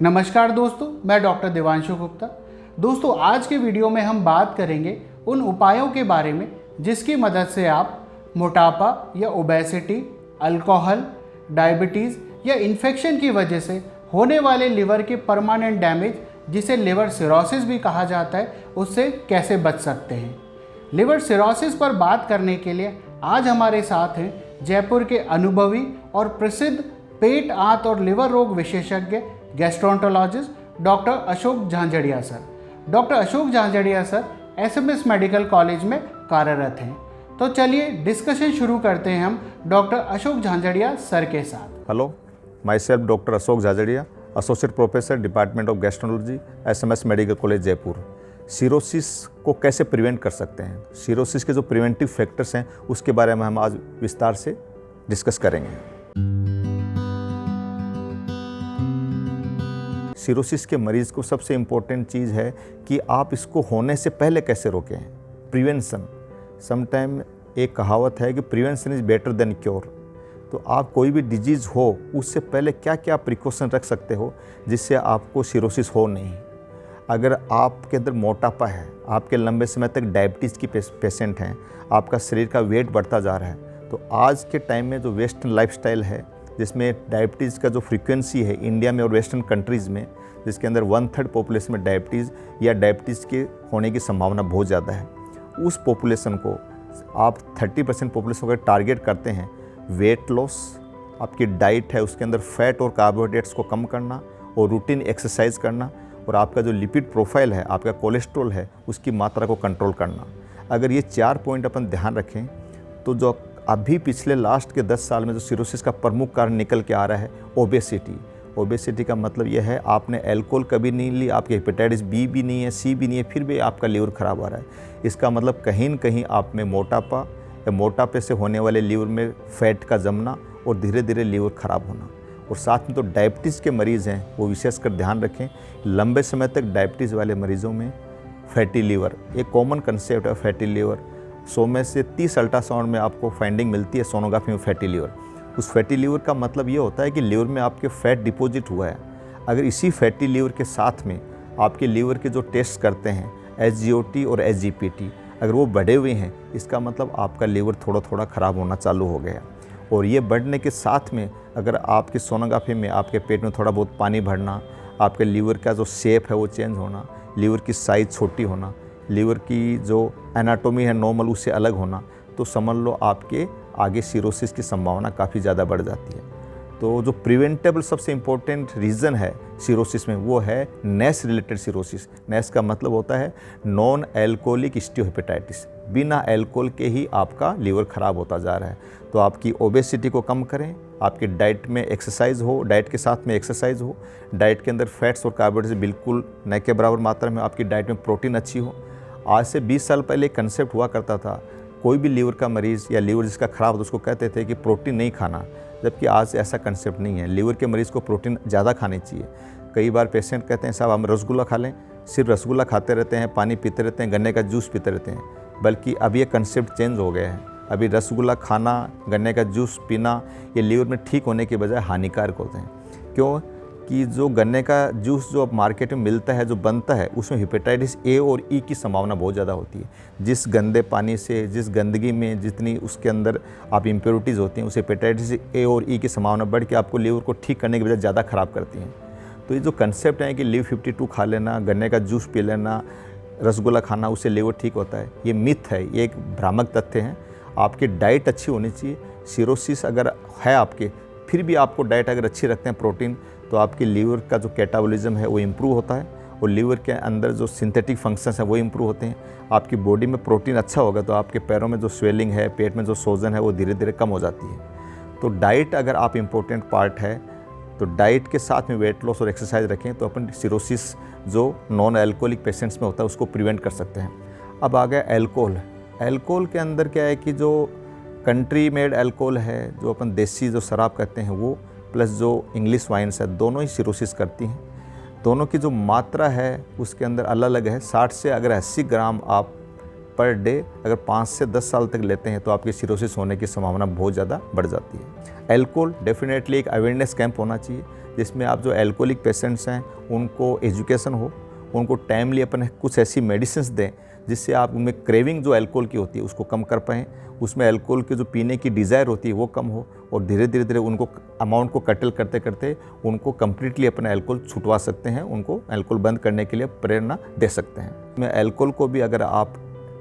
नमस्कार दोस्तों, मैं डॉक्टर देवांशु गुप्ता। दोस्तों, आज के वीडियो में हम बात करेंगे उन उपायों के बारे में जिसकी मदद से आप मोटापा या ओबेसिटी, अल्कोहल, डायबिटीज़ या इन्फेक्शन की वजह से होने वाले लिवर के परमानेंट डैमेज, जिसे लिवर सिरोसिस भी कहा जाता है, उससे कैसे बच सकते हैं। लिवर सिरोसिस पर बात करने के लिए आज हमारे साथ हैं जयपुर के अनुभवी और प्रसिद्ध पेट, आंत और लिवर रोग विशेषज्ञ gastroenterologist doctor Ashok Jhanjharia sir. Doctor Ashok Jhanjharia sir SMS medical college में कार्यरत हैं। तो चलिए डिस्कशन शुरू करते हैं हम डॉक्टर अशोक झांझड़िया सर के साथ। Hello, my self doctor Ashok Jhajharia, associate professor, department of gastrology, SMS medical college Jaipur. Cirrhosis को कैसे प्रिवेंट कर सकते हैं, सिरोसिस के जो प्रिवेंटिव फैक्टर्स हैं उसके बारे में हम आज विस्तार से डिस्कस करेंगे। सिरोसिस के मरीज़ को सबसे इम्पोर्टेंट चीज़ है कि आप इसको होने से पहले कैसे रोकें। प्रिवेंशन, समटाइम एक कहावत है कि prevention is better than cure. तो आप कोई भी डिजीज़ हो उससे पहले क्या क्या प्रिकॉशन रख सकते हो जिससे आपको सिरोसिस हो नहीं। अगर आपके अंदर मोटापा है, आपके लंबे समय तक डायबिटीज़ की पेशेंट हैं, आपका शरीर का वेट बढ़ता जा रहा है, तो आज के टाइम में जो वेस्टर्न लाइफस्टाइल है जिसमें डायबिटीज़ का जो फ्रीक्वेंसी है इंडिया में और वेस्टर्न कंट्रीज़ में, जिसके अंदर 1/3 पॉपुलेशन में डायबिटीज़ या डायबिटीज़ के होने की संभावना बहुत ज़्यादा है, उस पॉपुलेशन को आप 30% पॉपुलेशन को टारगेट करते हैं। वेट लॉस, आपकी डाइट है उसके अंदर फैट और कार्बोहाइड्रेट्स को कम करना और रूटीन एक्सरसाइज करना, और आपका जो लिपिड प्रोफाइल है, आपका कोलेस्ट्रॉल है, उसकी मात्रा को कंट्रोल करना। अगर ये 4 पॉइंट अपन ध्यान रखें तो जो अभी पिछले लास्ट के 10 साल में जो सिरोसिस का प्रमुख कारण निकल के आ रहा है, ओबेसिटी। ओबेसिटी का मतलब यह है आपने अल्कोहल कभी नहीं ली, आपके हेपेटाइटिस बी भी नहीं है, सी भी नहीं है, फिर भी आपका लीवर खराब आ रहा है। इसका मतलब कहीं न कहीं आप में मोटापा या मोटापे से होने वाले लीवर में फैट का जमना और धीरे धीरे लीवर खराब होना। और साथ में तो डायबिटीज़ के मरीज़ हैं वो विशेषकर ध्यान रखें, लंबे समय तक डायबिटीज़ वाले मरीज़ों में फैटी लीवर एक कॉमन कंसेप्ट है। फैटी लीवर 100 में से 30 अल्ट्रासाउंड में आपको फाइंडिंग मिलती है सोनोग्राफी में फैटी लीवर। उस फैटी लीवर का मतलब ये होता है कि लीवर में आपके फैट डिपॉजिट हुआ है। अगर इसी फैटी लीवर के साथ में आपके लीवर के जो टेस्ट करते हैं SGOT और SGPT अगर वो बढ़े हुए हैं, इसका मतलब आपका लीवर थोड़ा थोड़ा ख़राब होना चालू हो गया। और ये बढ़ने के साथ में अगर आपकी सोनोग्राफी में आपके पेट में थोड़ा बहुत पानी भरना, आपके लीवर का जो शेप है वो चेंज होना, लीवर की साइज़ छोटी होना, लीवर की जो एनाटोमी है नॉर्मल उससे अलग होना, तो समझ लो आपके आगे सिरोसिस की संभावना काफ़ी ज़्यादा बढ़ जाती है। तो जो प्रिवेंटेबल सबसे इम्पोर्टेंट रीज़न है सिरोसिस में वो है नैश रिलेटेड सिरोसिस। नैश का मतलब होता है नॉन अल्कोहलिक स्टीओहेपेटाइटिस। बिना अल्कोहल के ही आपका लीवर ख़राब होता जा रहा है। तो आपकी ओबेसिटी को कम करें, आपकी डाइट में एक्सरसाइज हो, डाइट के साथ में एक्सरसाइज हो, डाइट के अंदर फैट्स और कार्बोहाइड्रेट्स बिल्कुल न के बराबर मात्रा में, आपकी डाइट में प्रोटीन अच्छी हो। आज से 20 साल पहले एक कंसेप्ट हुआ करता था, कोई भी लीवर का मरीज़ या लीवर जिसका ख़राब हो उसको कहते थे कि प्रोटीन नहीं खाना, जबकि आज ऐसा कंसेप्ट नहीं है। लीवर के मरीज़ को प्रोटीन ज़्यादा खानी चाहिए। कई बार पेशेंट कहते हैं साहब हम रसगुल्ला खा लें, सिर्फ रसगुल्ला खाते रहते हैं, पानी पीते रहते हैं, गन्ने का जूस पीते रहते हैं, बल्कि अब ये कंसेप्ट चेंज हो गया है। अभी रसगुल्ला खाना, गन्ने का जूस पीना ये लीवर में ठीक होने के बजाय हानिकारक होते हैं। क्यों? कि जो गन्ने का जूस जो अब मार्केट में मिलता है, जो बनता है, उसमें हेपेटाइटिस ए और ई की संभावना बहुत ज़्यादा होती है। जिस गंदे पानी से, जिस गंदगी में जितनी उसके अंदर आप इम्प्योरिटीज़ होती हैं, उस हेपेटाइटिस ए और ई की संभावना बढ़ के आपको लीवर को ठीक करने के बजाय ज़्यादा ख़राब करती हैं। तो ये जो कंसेप्ट है कि लीव 52 खा लेना, गन्ने का जूस पी लेना, रसगुल्ला खाना उससे लीवर ठीक होता है, ये मिथ है, ये एक भ्रामक तथ्य है। आपकी डाइट अच्छी होनी चाहिए। सिरोसिस अगर है आपके, फिर भी आपको डाइट अगर अच्छी रखते हैं प्रोटीन, तो आपके लीवर का जो कैटाबॉलिज्म है वो इम्प्रूव होता है और लीवर के अंदर जो सिंथेटिक फंक्शंस हैं वो इम्प्रूव होते हैं। आपकी बॉडी में प्रोटीन अच्छा होगा तो आपके पैरों में जो स्वेलिंग है, पेट में जो सोजन है वो धीरे धीरे कम हो जाती है। तो डाइट अगर आप इम्पोर्टेंट पार्ट है तो डाइट के साथ में वेट लॉस और एक्सरसाइज रखें तो अपन सिरोसिस जो नॉन अल्कोहलिक पेशेंट्स में होता है उसको प्रिवेंट कर सकते हैं। अब आ गया अल्कोहल। अल्कोहल के अंदर क्या है कि जो कंट्री मेड अल्कोहल है, जो अपन देसी जो शराब कहते हैं वो, प्लस जो इंग्लिश वाइन्स है, दोनों ही सिरोसिस करती हैं। दोनों की जो मात्रा है उसके अंदर अलग अलग है। 60 से अगर 80 ग्राम आप पर डे अगर 5 से 10 साल तक लेते हैं तो आपकी सिरोसिस होने की संभावना बहुत ज़्यादा बढ़ जाती है। अल्कोहल डेफिनेटली एक अवेयरनेस कैंप होना चाहिए जिसमें आप जो एल्कोहलिक पेशेंट्स हैं उनको एजुकेशन हो, उनको टाइमली अपन कुछ ऐसी मेडिसिन्स दें जिससे आप उनमें क्रेविंग जो अल्कोहल की होती है उसको कम कर पाएँ, उसमें अल्कोहल की जो पीने की डिज़ायर होती है वो कम हो, और धीरे धीरे उनको अमाउंट को कटल करते करते उनको कम्प्लीटली अपना अल्कोहल छुटवा सकते हैं, उनको अल्कोहल बंद करने के लिए प्रेरणा दे सकते हैं। में अल्कोहल को भी अगर आप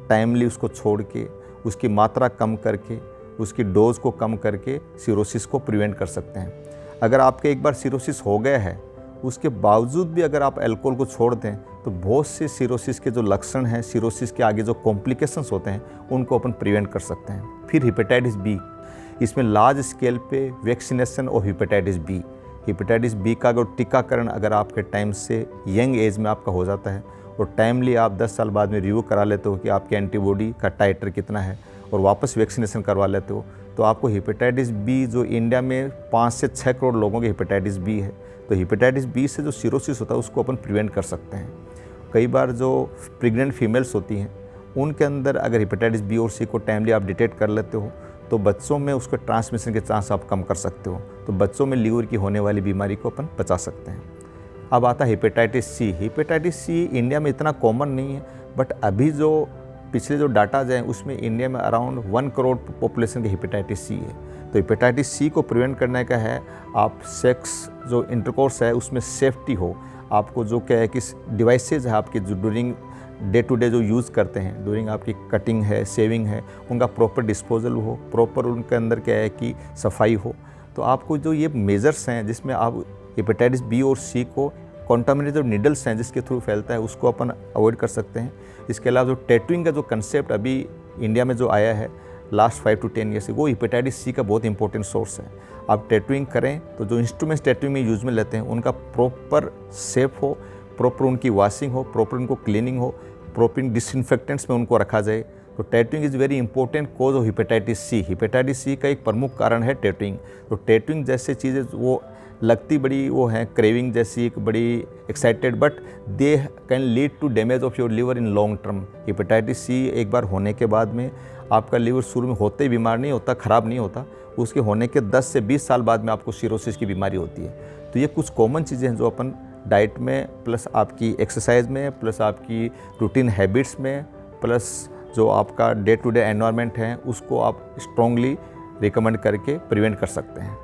टाइमली उसको छोड़ के उसकी मात्रा कम करके उसकी डोज को कम करके सिरोसिस को प्रिवेंट कर सकते हैं। अगर आपके एक बार सिरोसिस हो गया है उसके बावजूद भी अगर आप अल्कोहल को छोड़ दें तो बहुत से सिरोसिस के जो लक्षण हैं, सिरोसिस के आगे जो कॉम्प्लिकेशंस होते हैं उनको अपन प्रिवेंट कर सकते हैं। फिर हेपेटाइटिस बी, इसमें लार्ज स्केल पे वैक्सीनेशन और हेपेटाइटिस बी का अगर टीकाकरण अगर आपके टाइम से यंग एज में आपका हो जाता है और टाइमली आप 10 साल बाद में रिव्यू करा लेते हो कि आपके एंटीबॉडी का टाइटर कितना है और वापस वैक्सीनेशन करवा लेते हो, तो आपको हेपेटाइटिस बी, जो इंडिया में 5 से 6 करोड़ लोगों के हेपेटाइटिस बी है, तो हेपेटाइटिस बी से जो सिरोसिस होता है उसको अपन प्रिवेंट कर सकते हैं। कई बार जो प्रेग्नेंट फीमेल्स होती हैं उनके अंदर अगर हेपेटाइटिस बी और सी को टाइमली आप डिटेक्ट कर लेते हो तो बच्चों में उसके ट्रांसमिशन के चांस आप कम कर सकते हो, तो बच्चों में लीवर की होने वाली बीमारी को अपन बचा सकते हैं। अब आता है hepatitis C. Hepatitis C India में इतना कॉमन नहीं है, बट अभी जो पिछले जो डाटा जाए उसमें इंडिया में अराउंड 1 करोड़ पॉपुलेशन की हेपेटाइटिस सी है। तो हेपेटाइटिस सी को प्रिवेंट करने का है, आप सेक्स जो इंटरकोर्स है उसमें सेफ्टी हो, आपको जो क्या है कि डिवाइसेज है आपके जो ड्यूरिंग डे टू डे जो यूज़ करते हैं, ड्यूरिंग आपकी कटिंग है, सेविंग है, उनका प्रॉपर डिस्पोजल हो, प्रॉपर उनके अंदर क्या है कि सफाई हो। तो आपको जो ये मेजर्स हैं जिसमें आप हेपेटाइटिस बी और सी को कॉन्टामिनेटेड नीडल्स हैं जिसके थ्रू फैलता है उसको अपन अवॉइड कर सकते हैं। इसके अलावा जो टैटूइंग का जो कंसेप्ट अभी इंडिया में जो आया है लास्ट 5 to 10 ईयर से, वो हेपेटाइटिस सी का बहुत इंपॉर्टेंट सोर्स है। आप टैटूइंग करें तो जो इंस्ट्रूमेंट्स टैटूइंग में यूज़ में लेते हैं उनका प्रॉपर सेफ हो, प्रॉपर उनकी वॉशिंग हो, प्रॉपर उनको क्लीनिंग हो, प्रॉपर डिसइंफेक्टेंट्स में उनको रखा जाए। तो tattooing is very important cause of hepatitis C. Hepatitis C का एक प्रमुख कारण है टैटूइंग। तो टैटूइंग जैसे चीज़ें वो लगती बड़ी वो हैं क्रेविंग जैसी एक बड़ी excited, but they can lead to damage of your liver in long term. Hepatitis C एक बार होने के बाद में आपका लिवर शुरू में होते ही बीमार नहीं होता, ख़राब नहीं होता, उसके होने के 10 से 20 साल बाद में आपको सिरोसिस की बीमारी होती है। तो ये कुछ कॉमन चीज़ें हैं जो अपन डाइट में, प्लस आपकी एक्सरसाइज में, प्लस आपकी रूटीन हैबिट्स में, प्लस जो आपका डे टू डे एनवायरनमेंट है उसको आप स्ट्रॉन्गली रिकमेंड करके प्रिवेंट कर सकते हैं।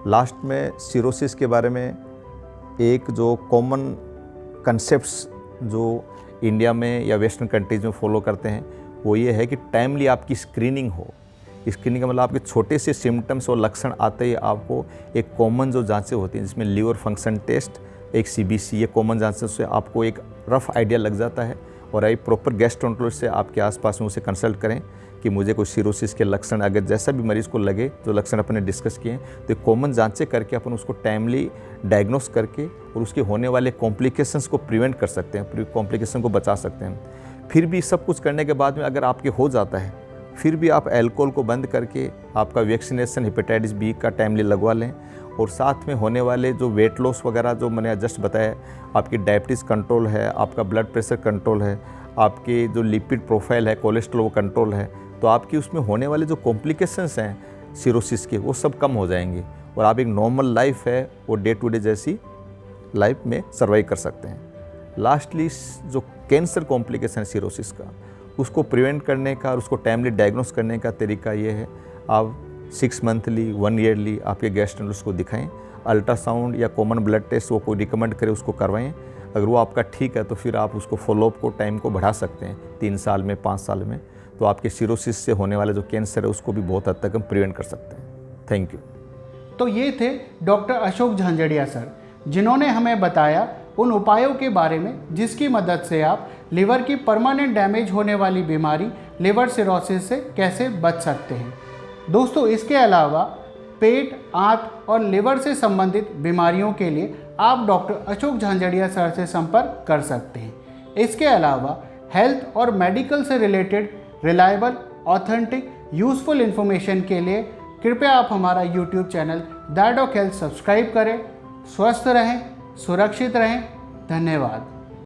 लास्ट में सिरोसिस के बारे में एक जो कॉमन कंसेप्ट्स जो इंडिया में या वेस्टर्न कंट्रीज़ में फॉलो करते हैं वो ये है कि टाइमली आपकी स्क्रीनिंग हो। स्क्रीनिंग का मतलब आपके छोटे से सिम्टम्स और लक्षण आते ही आपको एक कॉमन जो जांचें होती हैं जिसमें लिवर फंक्शन टेस्ट, एक CBC, ये कॉमन जांचें से आपको एक रफ़ आइडिया लग जाता है और एक प्रॉपर गैस्ट्रोएंटरोलॉजिस्ट से आपके आसपास में उसे कंसल्ट करें कि मुझे कोई सिरोसिस के लक्षण, अगर जैसा भी मरीज़ को लगे जो लक्षण अपन ने डिस्कस किए हैं तो कॉमन जांचें करके अपन उसको टाइमली डायग्नोस करके और उसके होने वाले कॉम्प्लिकेशंस को प्रिवेंट कर सकते हैं, कॉम्प्लिकेशन को बचा सकते हैं। फिर भी सब कुछ करने के बाद में अगर आपके हो जाता है फिर भी आप अल्कोहल को बंद करके आपका वैक्सीनेशन हेपेटाइटिस बी का टाइमली लगवा लें और साथ में होने वाले जो वेट लॉस वगैरह जो मैंने जस्ट बताया, आपकी डायबिटीज़ कंट्रोल है, आपका ब्लड प्रेशर कंट्रोल है, आपकी जो लिपिड प्रोफाइल है, कोलेस्ट्रॉल कंट्रोल है, तो आपकी उसमें होने वाले जो कॉम्प्लिकेशंस हैं सिरोसिस के वो सब कम हो जाएंगे और आप एक नॉर्मल लाइफ है वो डे टू डे जैसी लाइफ में सर्वाइव कर सकते हैं। लास्टली जो कैंसर कॉम्प्लिकेशन है सिरोसिस का, उसको प्रिवेंट करने का और उसको टाइमली डायग्नोस करने का तरीका ये है, आप 6 मंथली 1 ईयरली आपके गैस्ट्रोएंटरोलॉजिस्ट को दिखाएं, अल्ट्रासाउंड या कॉमन ब्लड टेस्ट वो कोई रिकमेंड करे उसको करवाएं। अगर वो आपका ठीक है तो फिर आप उसको फॉलोअप को टाइम को बढ़ा सकते हैं 3 साल में, 5 साल में, तो आपके सिरोसिस से होने वाला जो कैंसर है उसको भी बहुत हद तक हम प्रिवेंट कर सकते हैं। Thank you. तो ये थे डॉक्टर अशोक झांझड़िया सर, जिन्होंने हमें बताया उन उपायों के बारे में जिसकी मदद से आप लिवर की परमानेंट डैमेज होने वाली बीमारी लिवर सिरोसिस से कैसे बच सकते हैं। दोस्तों, इसके अलावा पेट, आंत और लिवर से संबंधित बीमारियों के लिए आप डॉक्टर अशोक झांझड़िया सर से संपर्क कर सकते हैं। इसके अलावा हेल्थ और मेडिकल से related reliable, authentic, useful information के लिए कृपया आप हमारा YouTube channel the Doc Health subscribe करें। स्वस्थ रहें, सुरक्षित रहें। धन्यवाद।